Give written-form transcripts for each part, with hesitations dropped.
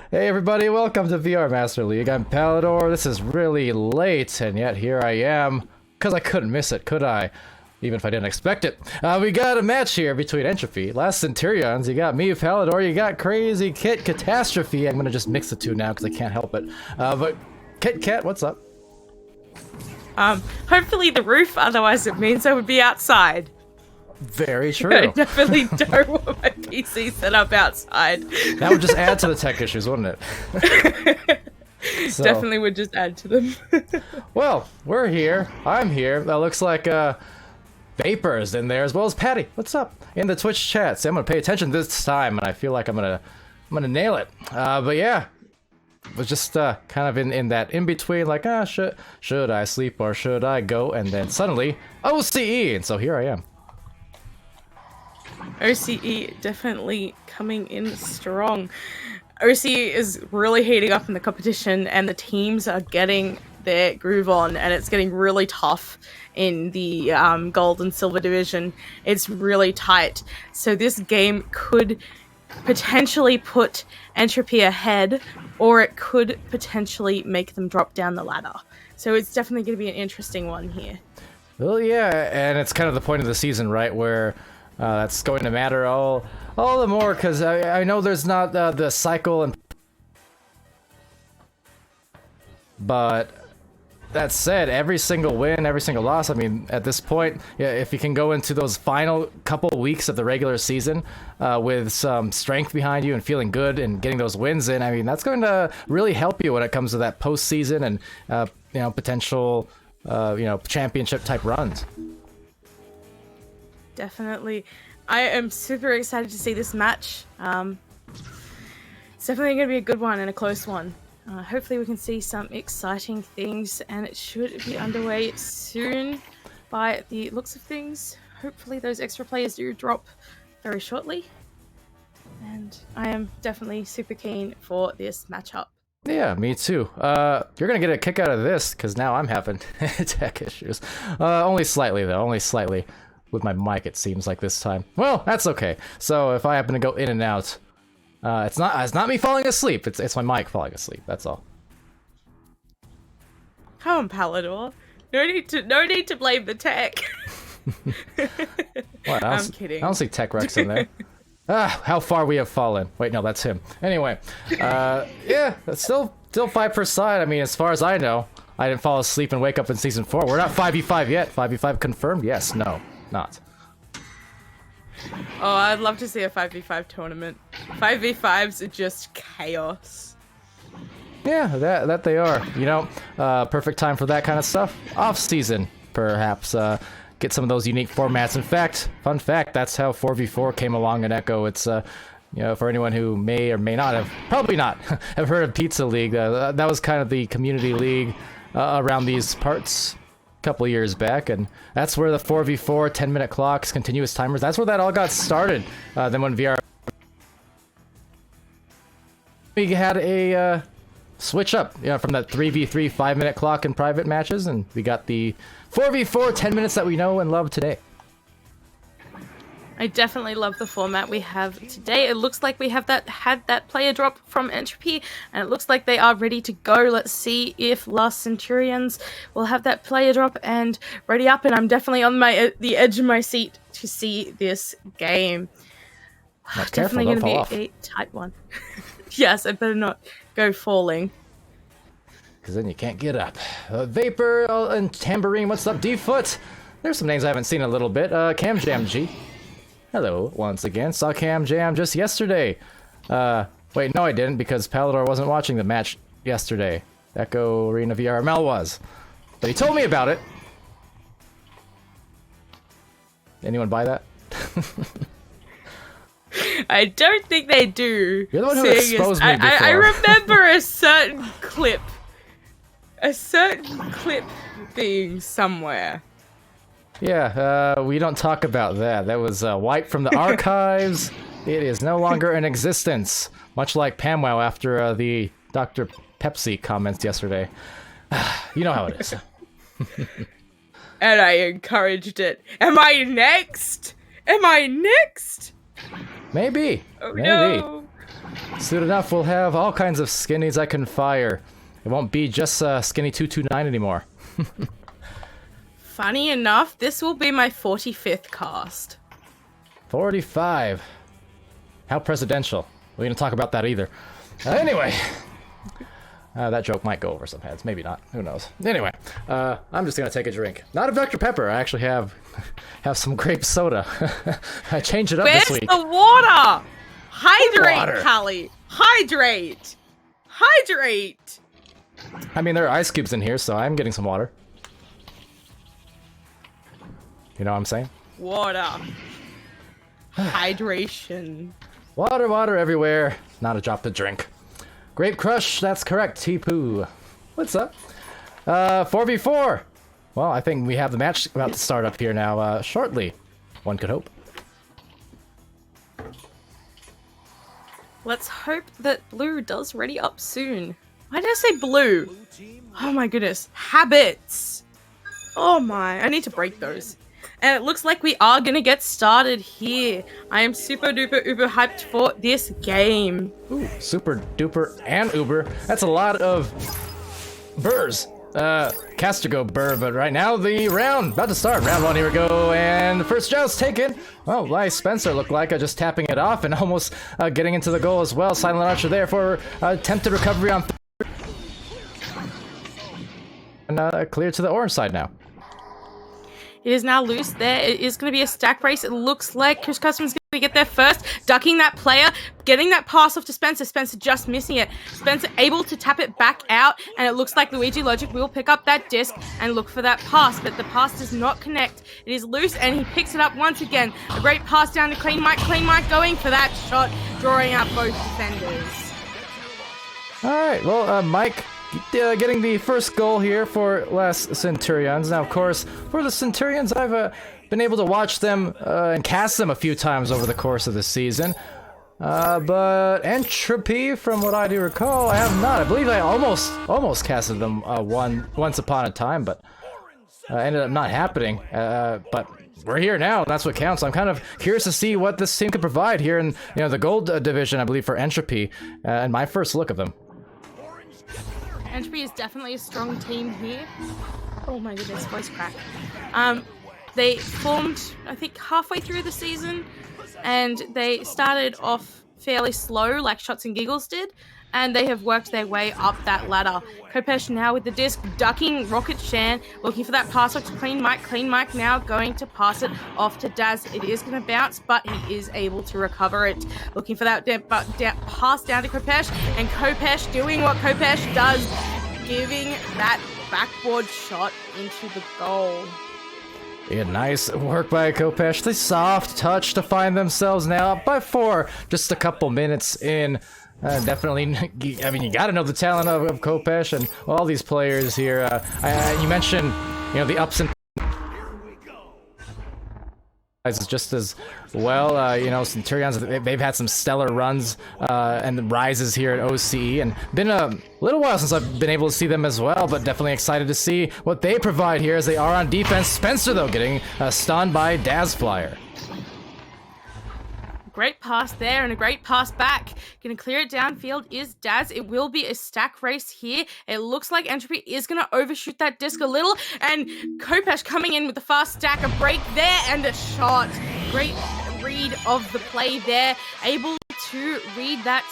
Hey everybody, welcome to VR Master League. I'm Palidore. This is really late, and yet here I am. Because I couldn't miss it, could I? Even if I didn't expect it. We got a match here between Entropy, last Centurions. You got me, Palidore. You got crazy KitKatastrophe. I'm gonna just mix the two now because I can't help it. But KitKat, what's up? Hopefully the roof, otherwise it means I would be outside. Very true. I definitely don't want my PC set up outside. That would just add to the tech issues, wouldn't it? So, definitely would just add to them. well, we're here. I'm here. That looks like Vapor's in there as well as Patty. What's up? In the Twitch chat. See, I'm gonna pay attention this time, and I feel like I'm gonna nail it. But yeah, was just kind of in that in between, like should I sleep or should I go? And then suddenly OCE, and so here I am. OCE definitely coming in strong. OCE is really heating up in the competition, and the teams are getting their groove on, and it's getting really tough in the gold and silver division. It's really tight. So this game could potentially put Entropy ahead, or it could potentially make them drop down the ladder. So it's definitely going to be an interesting one here. Well, yeah, and it's kind of the point of the season, right, where that's going to matter all the more, because I know there's not the cycle, and but that said, every single win, every single loss, I mean, at this point, yeah, if you can go into those final couple weeks of the regular season with some strength behind you and feeling good and getting those wins in, I mean, that's going to really help you when it comes to that postseason and potential championship type runs. Definitely. I am super excited to see this match. It's definitely going to be a good one and a close one. Hopefully we can see some exciting things, and it should be underway soon by the looks of things. Hopefully those extra players do drop very shortly. And I am definitely super keen for this matchup. Yeah, me too. You're gonna get a kick out of this, because now I'm having tech issues. Only slightly, though. Only slightly. With my mic, it seems like this time. Well, that's okay. So if I happen to go in and out, it's not me falling asleep. It's my mic falling asleep. That's all. Come on, Palidore. No need to blame the tech. What? I'm kidding. I don't see tech Rex in there. How far we have fallen. Wait, no, that's him. Anyway, yeah, that's still 5 per side. I mean, as far as I know, I didn't fall asleep and wake up in season 4. We're not 5v5 yet. 5v5 confirmed? Yes. No. Not. Oh, I'd love to see a 5v5 tournament. 5v5s are just chaos. Yeah, that they are. You know, perfect time for that kind of stuff. Off season, perhaps. Get some of those unique formats. In fact, fun fact, that's how 4v4 came along in Echo. It's for anyone who may or may not have, probably not, have heard of Pizza League. That was kind of the community league around these parts. Couple of years back, and that's where the 4v4 10-minute clocks, continuous timers, that's where that all got started. Then when VR, we had a switch up, from that 3v3 5-minute clock in private matches, and we got the 4v4 10 minutes that we know and love today. I definitely love the format we have today. It looks like we have had that player drop from Entropy, and it looks like they are ready to go. Let's see if Last Centurions will have that player drop and ready up, and I'm definitely on the edge of my seat to see this game. Definitely going to be a tight one. Yes, I better not go falling. Because then you can't get up. Vapor and Tambourine, what's up? D-Foot. There's some names I haven't seen in a little bit. Cam Jam G. Hello, once again. Saw Cam Jam just yesterday. Wait, no I didn't, because Palidore wasn't watching the match yesterday. Echo Arena VRML was. But he told me about it. Anyone buy that? I don't think they do. You're the one who exposed me before. I remember a certain clip. A certain clip being somewhere. Yeah, we don't talk about that. That was wiped from the archives. It is no longer in existence. Much like PamWow after the Dr. Pepsi comments yesterday. You know how it is. And I encouraged it. Am I next? Am I next? Maybe. Oh Maybe. no. Soon enough, we'll have all kinds of skinnies I can fire. It won't be just Skinny 229 anymore. Funny enough, this will be my 45th cast. 45. How presidential. We didn't talk about that either. Anyway. That joke might go over some heads. Maybe not. Who knows? Anyway, I'm just gonna take a drink. Not a Dr. Pepper. I actually have some grape soda. I changed it up this week. Where's the water? Hydrate, Water. Callie. Hydrate. Hydrate. I mean, there are ice cubes in here, so I'm getting some water. You know what I'm saying? Water. Hydration. Water, water everywhere. Not a drop to drink. Grape Crush, that's correct. T-Poo. What's up? 4v4. Well, I think we have the match about to start up here now shortly. One could hope. Let's hope that blue does ready up soon. Why did I say blue? Oh my goodness. Habits. Oh my. I need to break those. And it looks like we are going to get started here. I am super duper uber hyped for this game. Ooh, super duper and uber. That's a lot of burrs. Cast to go burr, but right now the round about to start. Round one, here we go, and the first joust taken. Well, Lai Spencer looked like just tapping it off and almost getting into the goal as well. Silent Archer there for attempted recovery on third. And clear to the orange side now. It is now loose there. It is going to be a stack race. It looks like KitKatastrophe is going to get there first, ducking that player, getting that pass off to Spencer. Spencer just missing it. Spencer able to tap it back out, and it looks like Luigi Logic will pick up that disc and look for that pass, but the pass does not connect. It is loose, and he picks it up once again. A great pass down to Clean Mike. Clean Mike going for that shot, drawing out both defenders. All right, well, Mike getting the first goal here for Les Centurions. Now, of course, for the Centurions, I've been able to watch them and cast them a few times over the course of the season. But Entropy, from what I do recall, I have not. I believe I almost casted them once upon a time, but ended up not happening. But we're here now, and that's what counts. I'm kind of curious to see what this team could provide here in the gold division, I believe, for Entropy, and my first look of them. Entropy is definitely a strong team here. Oh my goodness, voice crack. They formed, I think, halfway through the season, and they started off fairly slow, like Shots and Giggles did, and they have worked their way up that ladder. Kopesh now with the disc, ducking Rocket Shan, looking for that pass off to Clean Mike. Clean Mike now going to pass it off to Daz. It is going to bounce, but he is able to recover it. Looking for that pass down to Kopesh, and Kopesh doing what Kopesh does, giving that backboard shot into the goal. Yeah, nice work by Kopesh. The soft touch to find themselves now up by 4, just a couple minutes in. Definitely, I mean, you got to know the talent of Kopesh and all these players here. You mentioned, the ups and downs just as well. Centurions, they've had some stellar runs and rises here at OCE, and been a little while since I've been able to see them as well, but definitely excited to see what they provide here as they are on defense. Spencer, though, getting stunned by Daz Flyer. Great pass there and a great pass back. Gonna clear it downfield is Daz. It will be a stack race here. It looks like Entropy is gonna overshoot that disc a little, and Kopesh coming in with the fast stack, a break there and a shot. Great read of the play there, able to read that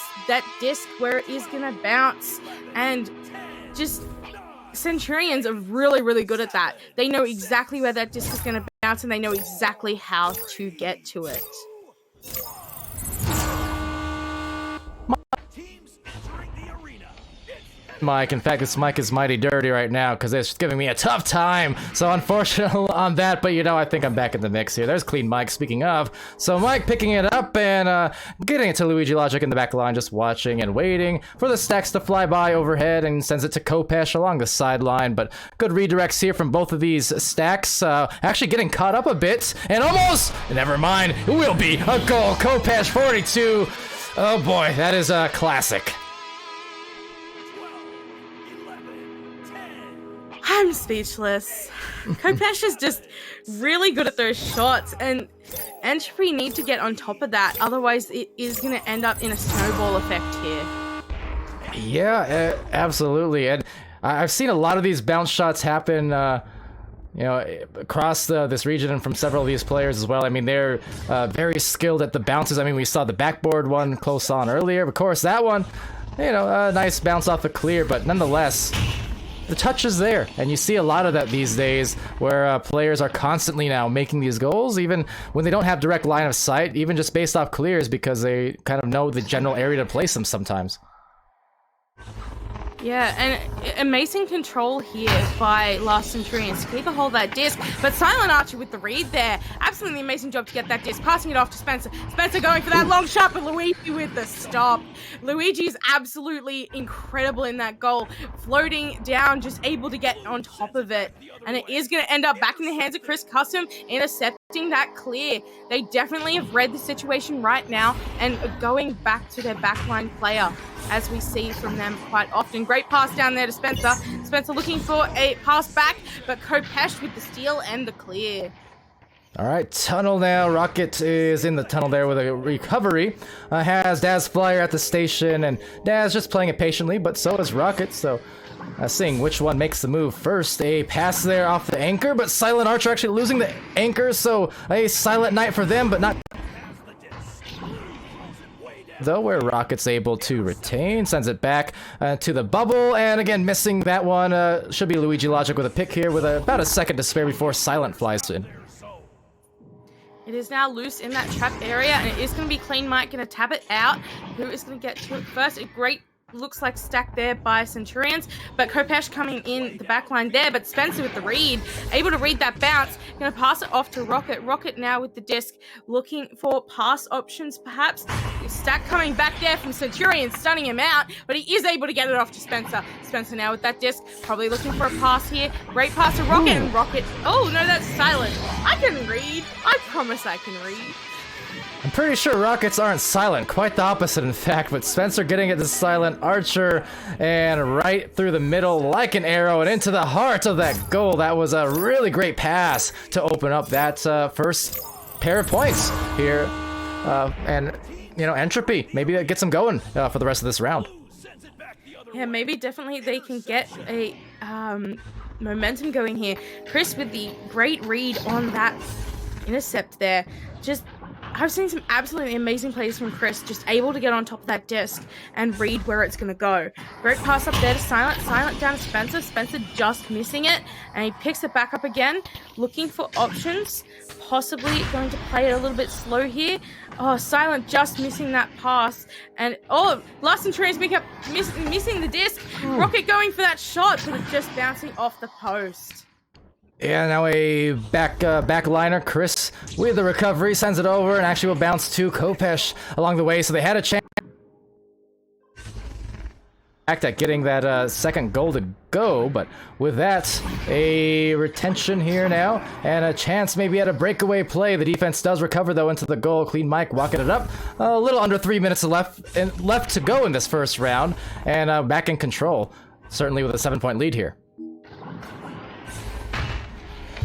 disc where it is gonna bounce, and just Centurions are really, really good at that. They know exactly where that disc is gonna bounce, and they know exactly how to get to it. Mike. In fact, this mic is mighty dirty right now because it's giving me a tough time. So unfortunate on that, but I think I'm back in the mix here. There's Clean Mike, speaking of. So Mike picking it up and getting it to Luigi Logic in the back line, just watching and waiting for the stacks to fly by overhead, and sends it to Kopesh along the sideline. But good redirects here from both of these stacks. Actually getting caught up a bit, and almost, never mind, it will be a goal. Kopesh 42. Oh boy, that is a classic. I'm speechless. Kopesh is just really good at those shots, and Entropy need to get on top of that, otherwise it is going to end up in a snowball effect here. Yeah, absolutely. And I've seen a lot of these bounce shots happen, you know, across this region and from several of these players as well. I mean, they're very skilled at the bounces. I mean, we saw the backboard one close on earlier. Of course, that one, you know, a nice bounce off the clear, but nonetheless, the touch is there. And you see a lot of that these days where players are constantly now making these goals, even when they don't have direct line of sight, even just based off clears, because they kind of know the general area to place them sometimes. Yeah, and amazing control here by Last Centurions to keep a hold of that disc, but Silent Archer with the read there. Absolutely amazing job to get that disc, passing it off to Spencer. Spencer going for that long shot, but Luigi with the stop. Luigi is absolutely incredible in that goal, floating down, just able to get on top of it. And it is going to end up back in the hands of Chris Custom, intercepting that clear. They definitely have read the situation right now and are going back to their backline player, as we see from them quite often. Great pass down there to Spencer. Spencer looking for a pass back, but Kopesh with the steal and the clear. All right, tunnel now. Rocket is in the tunnel there with a recovery. Has Daz Flyer at the station, and Daz just playing it patiently, but so is Rocket, so seeing which one makes the move first. A pass there off the anchor, but Silent Archer actually losing the anchor, so a silent night for them, but not though, where Rocket's able to retain, sends it back to the bubble, and again missing that one. Should be Luigi Logic with a pick here with about a second to spare before Silent flies in. It is now loose in that trap area, and it is going to be Clean Mike going to tap it out. Who is going to get to it first? A great looks like stack there by Centurions, but Kopesh coming in the back line there, but Spencer with the read, able to read that bounce, going to pass it off to Rocket. Rocket now with the disc, looking for pass options perhaps. Stack coming back there from Centurions, stunning him out, but he is able to get it off to Spencer. Spencer now with that disc, probably looking for a pass here. Great pass to Rocket, and Rocket, oh no, that's Silent. I can read. I promise I can read. I'm pretty sure Rockets aren't silent, quite the opposite in fact, but Spencer getting it to Silent Archer, and right through the middle like an arrow and into the heart of that goal. That was a really great pass to open up that first pair of points here, and you know, Entropy, maybe that gets them going for the rest of this round. Yeah, maybe definitely they can get a momentum going here. Chris with the great read on that intercept there. Just, I've seen some absolutely amazing plays from Chris, just able to get on top of that disc and read where it's going to go. Great pass up there to Silent. Silent down to Spencer. Spencer just missing it, and he picks it back up again, looking for options. Possibly going to play it a little bit slow here. Oh, Silent just missing that pass. And, oh, Last Centurions missing the disc. Rocket going for that shot, but it's just bouncing off the post. Yeah, now a backliner, Chris, with the recovery, sends it over, and actually will bounce to Kopesh along the way, so they had a chance at getting that second goal to go, but with that, a retention here now, and a chance maybe at a breakaway play. The defense does recover, though, into the goal. Clean Mike walking it up. A little under 3 minutes left to go in this first round, and back in control, certainly with a 7-point lead here.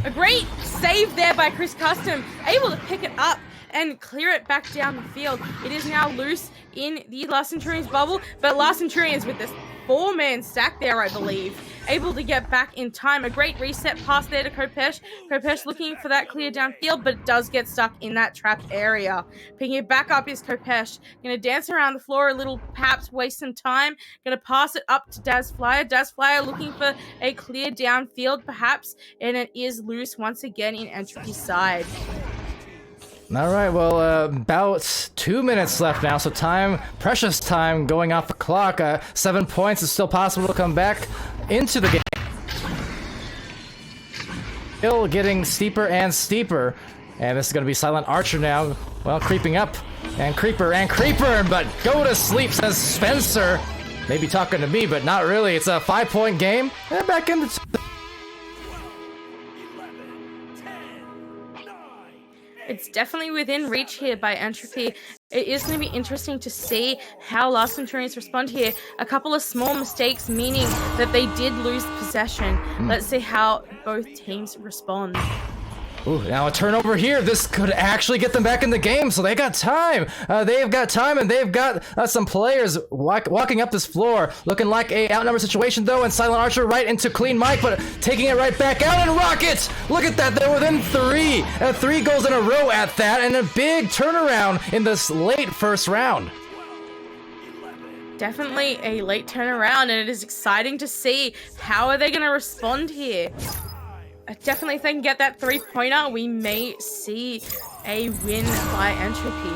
A great save there by Chris Custom, able to pick it up and clear it back down the field. It is now loose in the Last Centurions bubble, but Last Centurions with this 4-man stack there, I believe, able to get back in time. A great reset pass there to Kopesh. Kopesh looking for that clear downfield, but it does get stuck in that trapped area. Picking it back up is Kopesh. Going to dance around the floor a little, perhaps waste some time. Going to pass it up to Daz Flyer. Daz Flyer looking for a clear downfield, perhaps, and it is loose once again in Entropy's side. All right, well, about 2 minutes left now, so time, precious time going off the clock. 7 points is still possible to come back into the game. Still getting steeper and steeper, and this is going to be Silent Archer now. Well, creeping up, and creeper, but go to sleep, says Spencer. Maybe talking to me, but not really. It's a 5-point game, and back in the... It's definitely within reach here by Entropy. It is going to be interesting to see how last Centurions respond here. A couple of small mistakes, meaning that they did lose possession. Let's see how both teams respond. Ooh, now a turnover here. This could actually get them back in the game, so they got time. They've got time, and they've got some players walking up this floor, looking like a outnumbered situation, though, and Silent Archer right into Clean Mike, but taking it right back out, and Rocket! Look at that, they're within 3. 3 goals in a row at that, and a big turnaround in this late first round. Definitely a late turnaround, and it is exciting to see how are they going to respond here. Definitely, if they can get that 3-pointer, we may see a win by Entropy.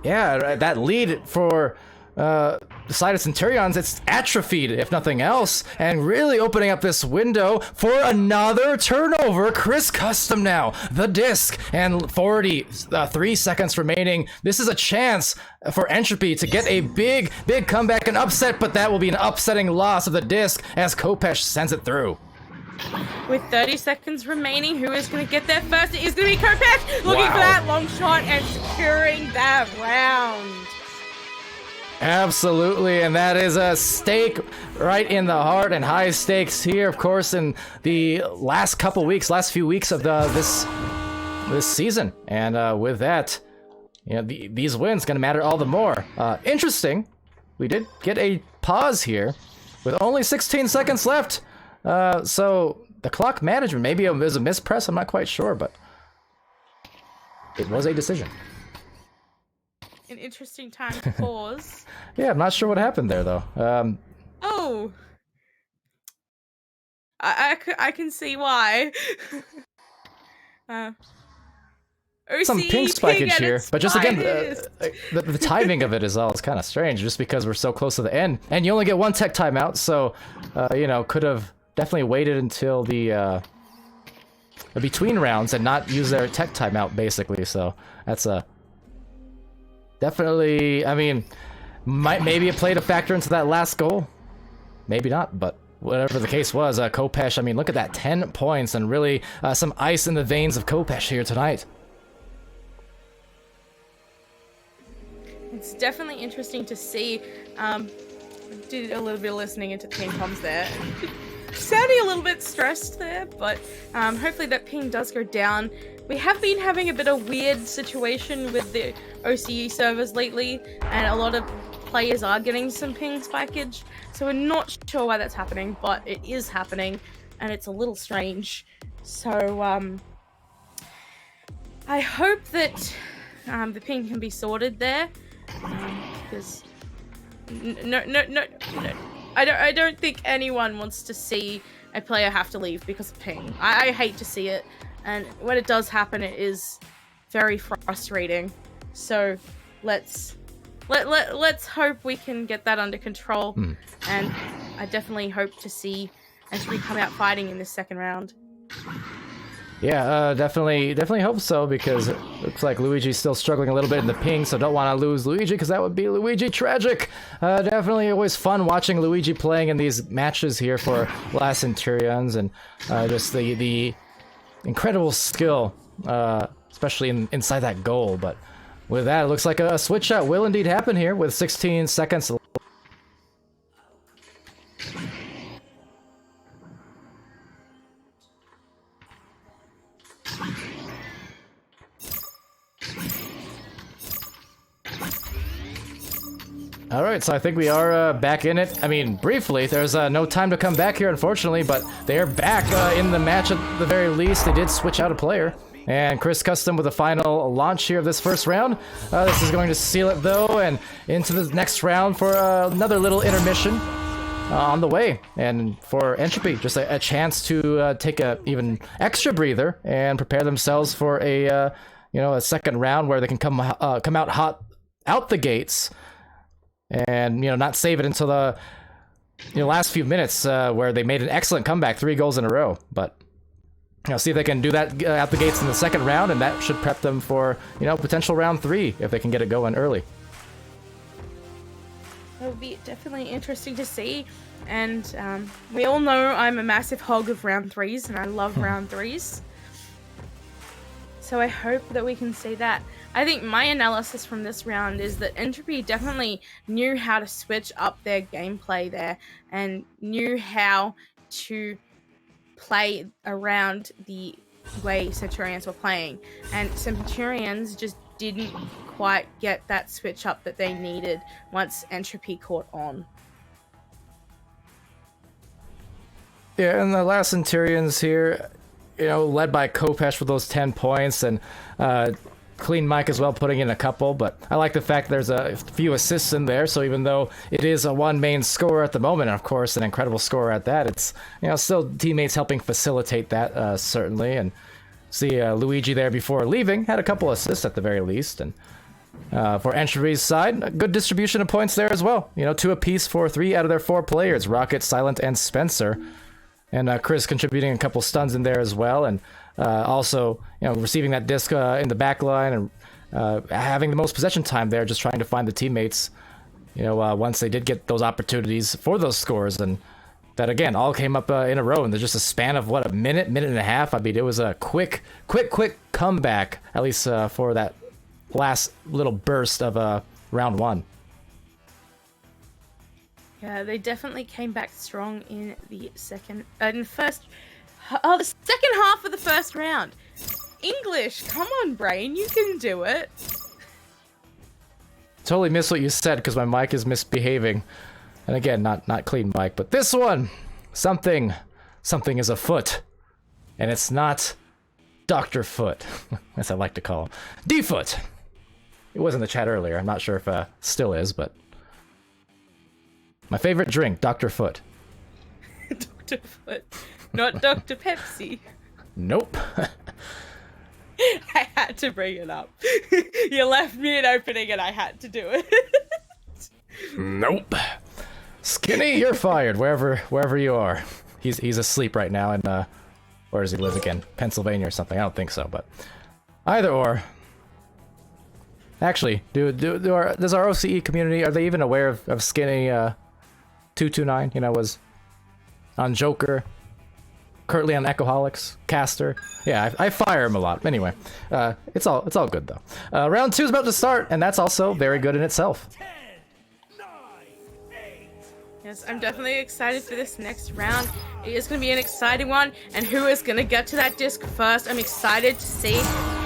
Yeah, that lead for the side of Centurions, it's atrophied, if nothing else, and really opening up this window for another turnover. Chris Custom now, the disc, and 43 seconds remaining. This is a chance for Entropy to get a big comeback and upset, but that will be an upsetting loss of the disc as Kopesh sends it through. With 30 seconds remaining, who is going to get there first? It is going to be Kopesh looking for that long shot and securing that round. Absolutely, and that is a stake right in the heart, and high stakes here, of course, in the last few weeks of this season. And with that, you know, these wins going to matter all the more. Interesting, we did get a pause here with only 16 seconds left. So the clock management, maybe it was a mispress, I'm not quite sure, but it was a decision. An interesting time to pause. Yeah, I'm not sure what happened there, though. Oh. I can see why. Some ping spikeage here, but just again, the timing of it is kind of strange, just because we're so close to the end, and you only get 1 tech timeout, so, you know, could have definitely waited until the between rounds and not use their tech timeout, basically, so that's definitely, I mean, maybe it played a factor into that last goal. Maybe not, but whatever the case was, Kopesh, I mean, look at that, 10 points, and really some ice in the veins of Kopesh here tonight. It's definitely interesting to see. Did a little bit of listening into ping comms there. Sounding a little bit stressed there, but hopefully that ping does go down. We have been having a bit of weird situation with the OCE servers lately, and a lot of players are getting some ping spikeage, so we're not sure why that's happening, but it is happening, and it's a little strange. So I hope that the ping can be sorted there, because no, I don't think anyone wants to see a player have to leave because of ping. I hate to see it, and when it does happen, it is very frustrating. So let's hope we can get that under control, and I definitely hope to see Entropy come out fighting in this second round. Yeah, definitely hope so, because it looks like Luigi's still struggling a little bit in the ping, so don't want to lose Luigi, because that would be Luigi tragic. Definitely always fun watching Luigi playing in these matches here for last Centurions, and just the incredible skill, especially inside that goal. But with that, it looks like a switch out will indeed happen here with 16 seconds. All right, so I think we are back in it. I mean, briefly, there's no time to come back here, unfortunately, but they're back in the match at the very least. They did switch out a player. And Chris Custom with a final launch here of this first round. This is going to seal it, though, and into the next round for another little intermission on the way. And for Entropy, just a chance to take a even extra breather and prepare themselves for a second round where they can come out hot out the gates. And, not save it until the last few minutes where they made an excellent comeback, 3 goals in a row. But, see if they can do that out the gates in the second round, and that should prep them for, potential round 3 if they can get it going early. It'll be definitely interesting to see. And we all know I'm a massive hog of round 3s, and I love round 3s. So I hope that we can see that. I think my analysis from this round is that Entropy definitely knew how to switch up their gameplay there and knew how to play around the way Centurions were playing. And Centurions just didn't quite get that switch up that they needed once Entropy caught on. Yeah, and the last Centurions here, led by Kopesh for those 10 points, and Clean Mike as well putting in a couple, but I like the fact there's a few assists in there, so even though it is a one main scorer at the moment, and of course an incredible scorer at that, it's still teammates helping facilitate that, certainly. And see Luigi there before leaving had a couple assists at the very least. And for Entropy's side, a good distribution of points there as well. 2 apiece for 3 out of their 4 players, Rocket, Silent, and Spencer. And Chris contributing a couple stuns in there as well, and also receiving that disc in the back line, and having the most possession time there, just trying to find the teammates once they did get those opportunities for those scores. And that again all came up in a row, and there's just a span of a minute and a half. I mean, it was a quick comeback, at least for that last little burst of round 1. Yeah, they definitely came back strong in the second half of the first round. English, come on, brain, you can do it. Totally missed what you said because my mic is misbehaving, and again, not clean mic, but this one, something is afoot, and it's not Dr. Foot, as I like to call him, D-Foot. It was in the chat earlier. I'm not sure if still is, but. My favorite drink, Dr. Foot. Dr. Foot. Not Dr. Pepsi. Nope. I had to bring it up. You left me an opening and I had to do it. Nope. Skinny, you're fired, wherever you are. He's asleep right now in, where does he live again? Pennsylvania or something? I don't think so, but either or. Actually, does our OCE community, are they even aware of Skinny, 229, was on Joker, currently on Echoholics, Caster. Yeah, I fire him a lot. Anyway, it's all good though. Round 2 is about to start, and that's also very good in itself. 10, 9, 8. Yes, I'm definitely excited for this next round. It is going to be an exciting one, and who is going to get to that disc first? I'm excited to see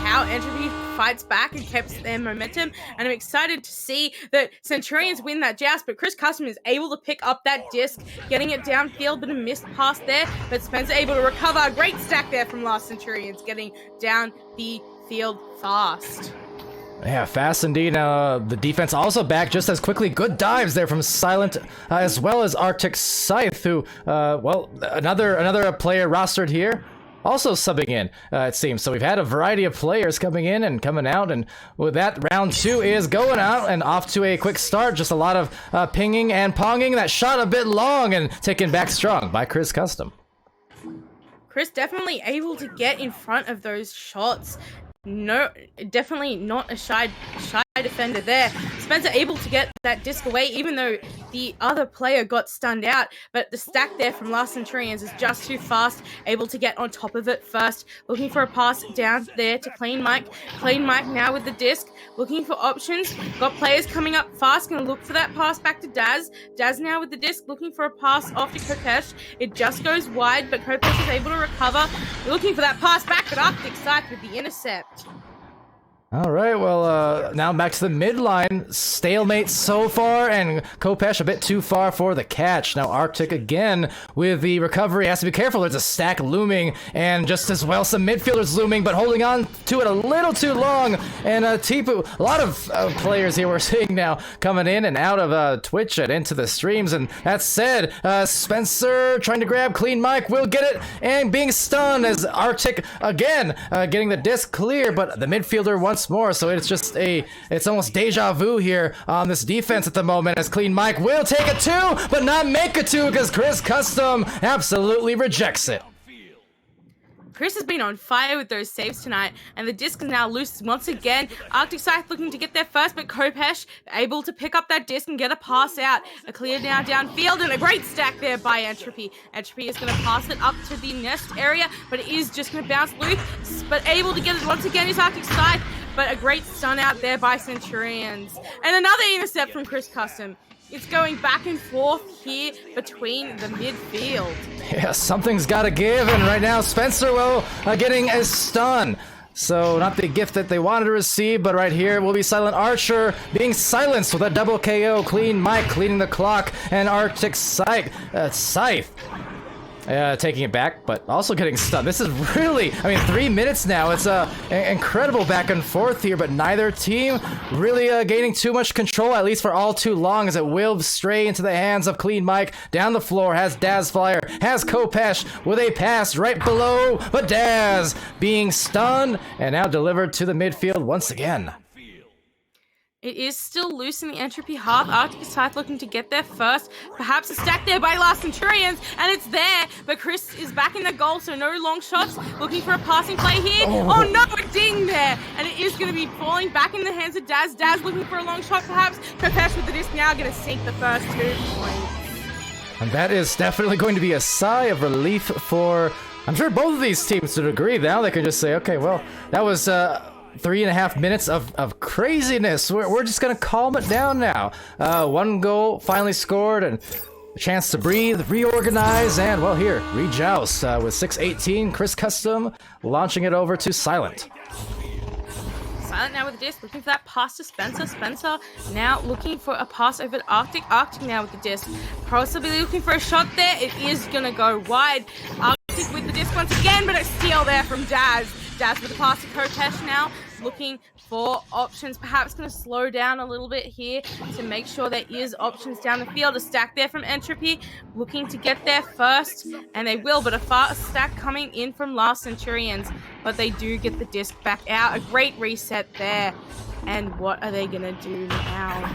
how Entropy fights back and keeps their momentum, and I'm excited to see that Centurions win that joust, but KitKatastrophe is able to pick up that disc, getting it downfield, but a missed pass there, but Spencer able to recover. A great stack there from last Centurions, getting down the field fast. Yeah, fast indeed. The defense also back just as quickly. Good dives there from Silent, as well as Arctic Scythe, who, another player rostered here. Also subbing in, it seems. So we've had a variety of players coming in and coming out, and with that, round 2 is going out and off to a quick start. Just a lot of pinging and ponging. That shot a bit long and taken back strong by Chris Custom. Chris definitely able to get in front of those shots. No, definitely not a shy defender there. Spencer able to get that disc away, even though the other player got stunned out, but the stack there from last Centurions is just too fast, able to get on top of it first, looking for a pass down there to Clean Mike. Clean Mike now with the disc, looking for options, got players coming up fast, gonna look for that pass back to Daz. Daz now with the disc, looking for a pass off to Kopesh. It just goes wide, but Kopesh is able to recover, looking for that pass back, but Arctic Scythe with the intercept. All right, well, now back to the midline. Stalemate so far, and Kopesh a bit too far for the catch. Now Arctic again with the recovery. Has to be careful. There's a stack looming, and just as well some midfielders looming, but holding on to it a little too long. And Tipu, a lot of players here we're seeing now coming in and out of Twitch and into the streams. And that said, Spencer trying to grab Clean Mike, will get it, and being stunned as Arctic again getting the disc clear, but the midfielder once more, so it's almost deja vu here on this defense at the moment, as Clean Mike will take a 2 but not make a 2 because Chris Custom absolutely rejects it. Chris has been on fire with those saves tonight, and the disc is now loose once again. Arctic Scythe looking to get there first, but Kopesh able to pick up that disc and get a pass out. A clear now downfield, and a great stack there by Entropy. Entropy is going to pass it up to the nest area, but it is just going to bounce loose, but able to get it once again is Arctic Scythe. but a great stun out there by Centurions. And another intercept from Chris Custom. It's going back and forth here between the midfield. Yeah, something's got to give, and right now Spencer will getting a stun. So not the gift that they wanted to receive, but right here will be Silent Archer being silenced with a double KO. Clean Mike cleaning the clock, and Arctic Scythe taking it back, but also getting stunned. This is really, 3 minutes now. It's a incredible back and forth here, but neither team really gaining too much control, at least for all too long, as it will stray into the hands of Clean Mike. Down the floor has Daz Flyer, has Kopesh with a pass right below, but Daz being stunned and now delivered to the midfield once again. It is still loose in the Entropy half. Arctic Scythe looking to get there first. Perhaps a stack there by last Centurions, and it's there, but Chris is back in the goal, so no long shots. Looking for a passing play here. Oh no, a ding there, and it is going to be falling back in the hands of Daz. Daz looking for a long shot perhaps. Kopesh with the disc now going to sink the first 2 points. And that is definitely going to be a sigh of relief for, I'm sure, both of these teams to a degree. Now they can just say, okay, well, that was 3.5 minutes of craziness. We're just gonna calm it down now. 1 goal finally scored, and a chance to breathe, reorganize, and well, here, rejoust with 6:18. Chris Custom launching it over to Silent. Silent now with the disc, looking for that pass to Spencer. Spencer now looking for a pass over to Arctic. Arctic now with the disc, possibly looking for a shot there. It is gonna go wide. Arctic with the disc once again, but a steal there from Daz. Daz with the pass to Kopesh now, looking for options. Perhaps going to slow down a little bit here to make sure there is options down the field. A stack there from Entropy, looking to get there first, and they will, but a fast stack coming in from last Centurions, but they do get the disc back out. A great reset there, and what are they going to do now?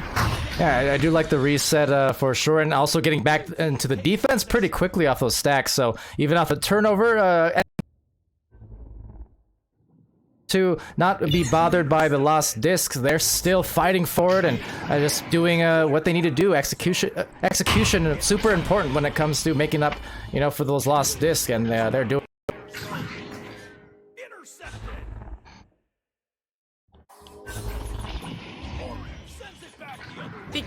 Yeah, I do like the reset for sure, and also getting back into the defense pretty quickly off those stacks, so even off a turnover, to not be bothered by the lost discs. They're still fighting for it and just doing what they need to do. Execution is super important when it comes to making up, for those lost discs, and they're doing. Intercepted. Sends it back the other way.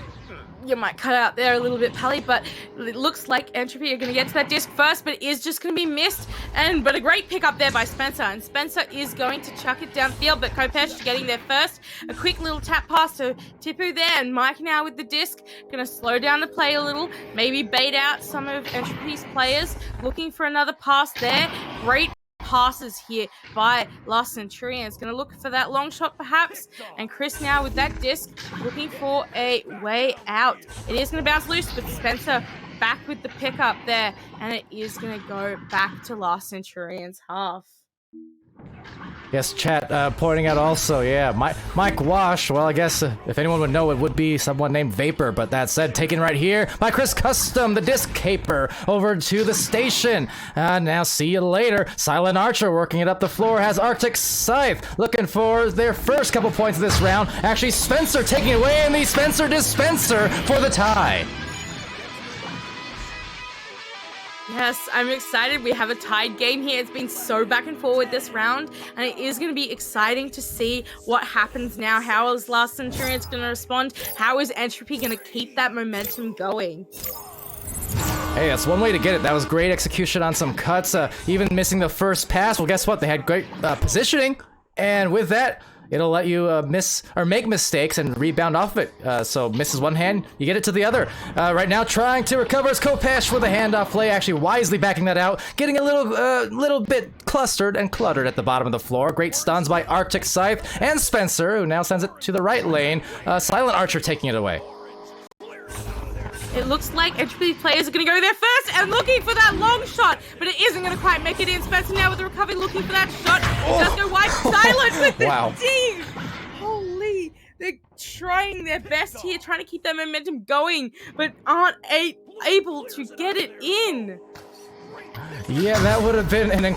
You might cut out there a little bit, Pally, but it looks like Entropy are going to get to that disc first, but it is just going to be missed. But a great pick up there by Spencer, and Spencer is going to chuck it downfield, but Kopesh getting there first. A quick little tap pass to Tipu there, and Mike now with the disc, going to slow down the play a little, maybe bait out some of Entropy's players, looking for another pass there. Great passes here by Last Centurions. Going to look for that long shot perhaps, and Chris now with that disc looking for a way out. It is going to bounce loose, but Spencer back with the pickup there, and it is going to go back to Last Centurions half. Yes, chat pointing out also, yeah, Mike Wash, well, I guess if anyone would know, it would be someone named Vapor, but that said, taken right here by Chris Custom, the disc caper over to the station. Now see you later. Silent Archer working it up the floor, has Arctic Scythe looking for their first couple points of this round. Actually, Spencer taking it away, and the Spencer dispenser for the tie. Yes, I'm excited. We have a tied game here. It's been so back and forward this round, and it is going to be exciting to see what happens now. How is Last Centurions going to respond? How is Entropy going to keep that momentum going? Hey, that's one way to get it. That was great execution on some cuts, even missing the first pass. Well, guess what? They had great positioning, and with that, it'll let you miss or make mistakes and rebound off of it. So misses one hand, you get it to the other. Right now, trying to recover is Kopesh with a handoff play, actually wisely backing that out, getting a little bit clustered and cluttered at the bottom of the floor. Great stuns by Arctic Scythe and Spencer, who now sends it to the right lane. Silent Archer taking it away. It looks like Entropy players are going to go there first and looking for that long shot, but it isn't going to quite make it in. Spencer now with the recovery looking for that shot. It does go wide. Silent with the D. Holy, they're trying their best here, trying to keep that momentum going, but aren't able to get it in. Yeah, that would have been an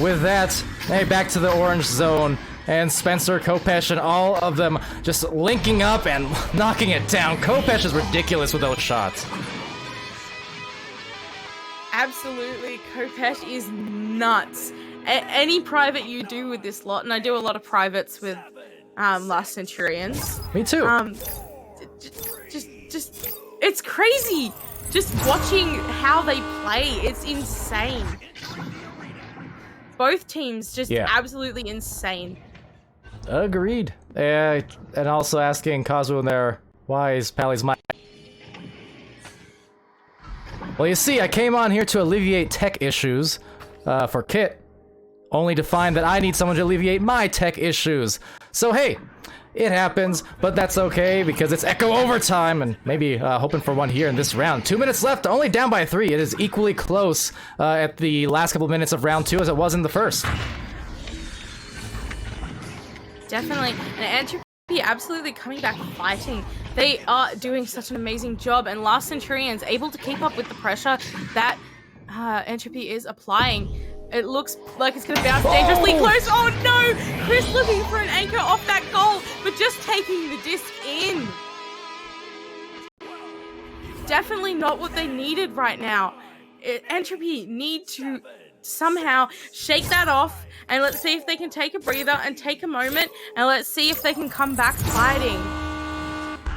with that, hey, back to the orange zone. And Spencer, Kopesh, and all of them just linking up and knocking it down. Kopesh is ridiculous with those shots. Absolutely, Kopesh is nuts. any private you do with this lot, and I do a lot of privates with Last Centurions. Me too. Just it's crazy. Just watching how they play, it's insane. Both teams just absolutely insane. Agreed. And also asking Kazu in there, why is Pally's mic? Well, you see, I came on here to alleviate tech issues for Kit, only to find that I need someone to alleviate my tech issues. So hey, it happens, but that's okay because it's Echo overtime, and maybe hoping for one here in this round. 2 minutes left, only down by 3. It is equally close at the last couple minutes of round 2 as it was in the first. Definitely, and Entropy absolutely coming back fighting. They are doing such an amazing job, and Last Centurions able to keep up with the pressure that Entropy is applying. It looks like it's going to bounce dangerously close. Oh no! Chris looking for an anchor off that goal, but just taking the disc in. Definitely not what they needed right now. Entropy need to somehow shake that off, and let's see if they can take a breather and take a moment, and let's see if they can come back fighting.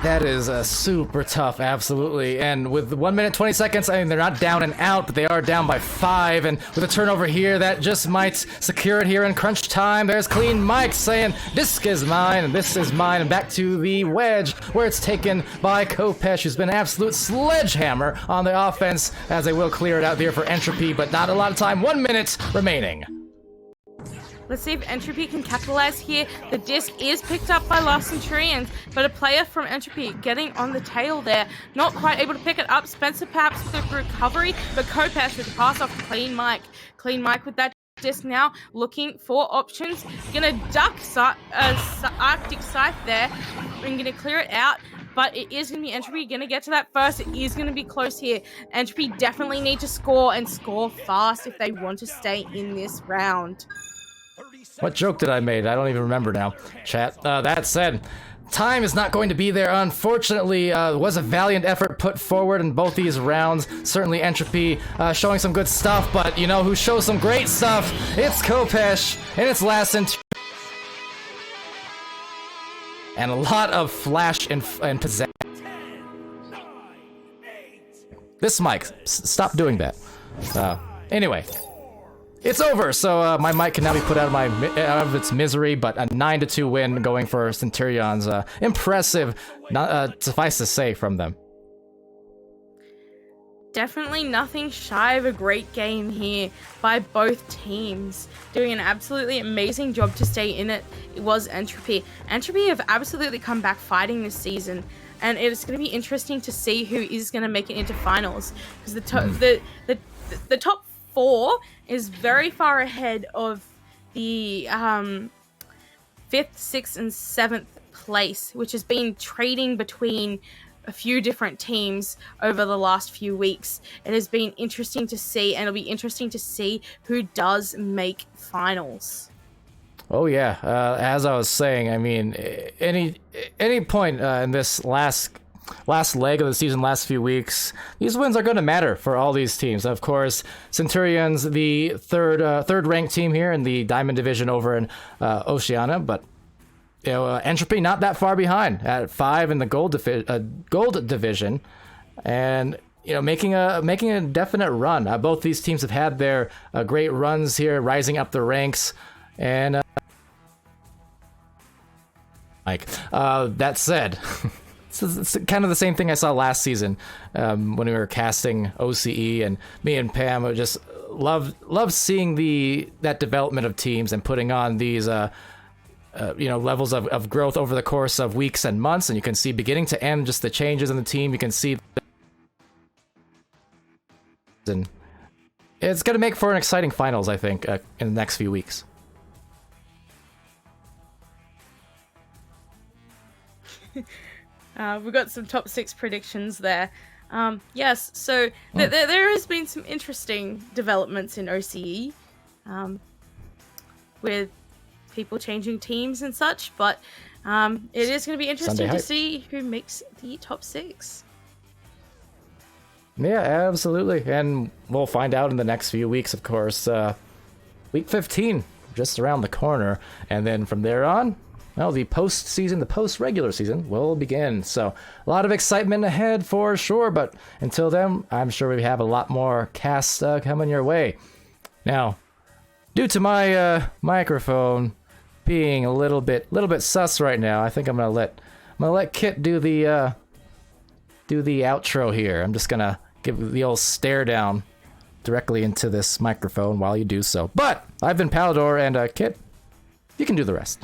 That is super tough, absolutely. And with 1 minute 20 seconds, I mean, they're not down and out, but they are down by 5. And with a turnover here, that just might secure it here in crunch time. There's Clean Mike saying, "This is mine, and this is mine." And back to the wedge, where it's taken by Kopesh, who's been an absolute sledgehammer on the offense, as they will clear it out there for Entropy, but not a lot of time. 1 minute remaining. Let's see if Entropy can capitalize here. The disc is picked up by Last Centurions, but a player from Entropy getting on the tail there. Not quite able to pick it up. Spencer perhaps with the recovery, but Kopesh with the pass off to Clean Mike. Clean Mike with that disc now, looking for options. Gonna duck Arctic Scythe there. And gonna clear it out. But it is going to be Entropy going to get to that first. It is going to be close here. Entropy definitely need to score and score fast if they want to stay in this round. What joke did I make? I don't even remember now. Chat. That said, time is not going to be there, unfortunately. It was a valiant effort put forward in both these rounds. Certainly Entropy showing some good stuff, but you know who shows some great stuff? It's Kopesh, and it's Last Centurions. And a lot of flash and possession. This mic, stop doing that. Anyway. It's over, so my mic can now be put out of its misery, but a 9-2 win going for Centurions. Impressive, suffice to say, from them. Definitely nothing shy of a great game here by both teams. Doing an absolutely amazing job to stay in it. It was Entropy. Entropy have absolutely come back fighting this season, and it's going to be interesting to see who is going to make it into finals, because the top 4 is very far ahead of the 5th, 6th, and 7th place, which has been trading between a few different teams over the last few weeks. It has been interesting to see, and it'll be interesting to see who does make finals. Oh yeah, as I was saying, I mean, any point in this last leg of the season, last few weeks, these wins are going to matter for all these teams. Of course, Centurions, the third ranked team here in the Diamond Division over in Oceania, but you know, Entropy not that far behind at 5 in the Gold Division, and you know, making a definite run. Both these teams have had their great runs here, rising up the ranks, and that said. It's kind of the same thing I saw last season when we were casting OCE, and me and Pam would just love seeing that development of teams and putting on these levels of growth over the course of weeks and months, and you can see beginning to end just the changes in the team. You can see, and it's going to make for an exciting finals, I think, in the next few weeks. We've got some top 6 predictions there. Yes, so there has been some interesting developments in OCE with people changing teams and such, but it is going to be interesting to see who makes the top 6. Yeah, absolutely, and we'll find out in the next few weeks, of course. Week 15, just around the corner. And then from there on, well, the postseason, the post-regular season will begin. So a lot of excitement ahead for sure. But until then, I'm sure we have a lot more casts coming your way. Now, due to my microphone being a little bit sus right now, I think I'm gonna let Kit do the outro here. I'm just gonna give the old stare down directly into this microphone while you do so. But I've been Palidore, and Kit, you can do the rest.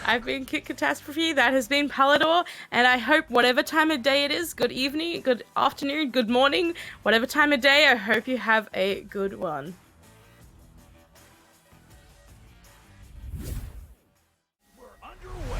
I've been KitKatastrophe, that has been Palidore, and I hope whatever time of day it is, good evening, good afternoon, good morning, whatever time of day, I hope you have a good one. We're underway.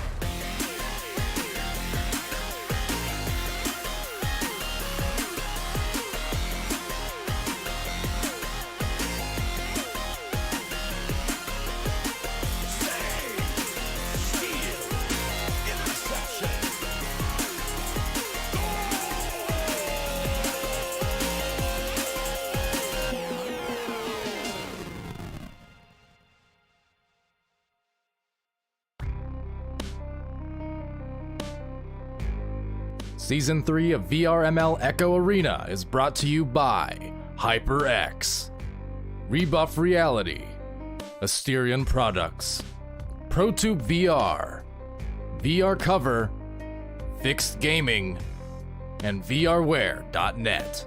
Season 3 of VRML Echo Arena is brought to you by HyperX, Rebuff Reality, Asterion Products, ProTube VR, VR Cover, Fixed Gaming, and VRware.net.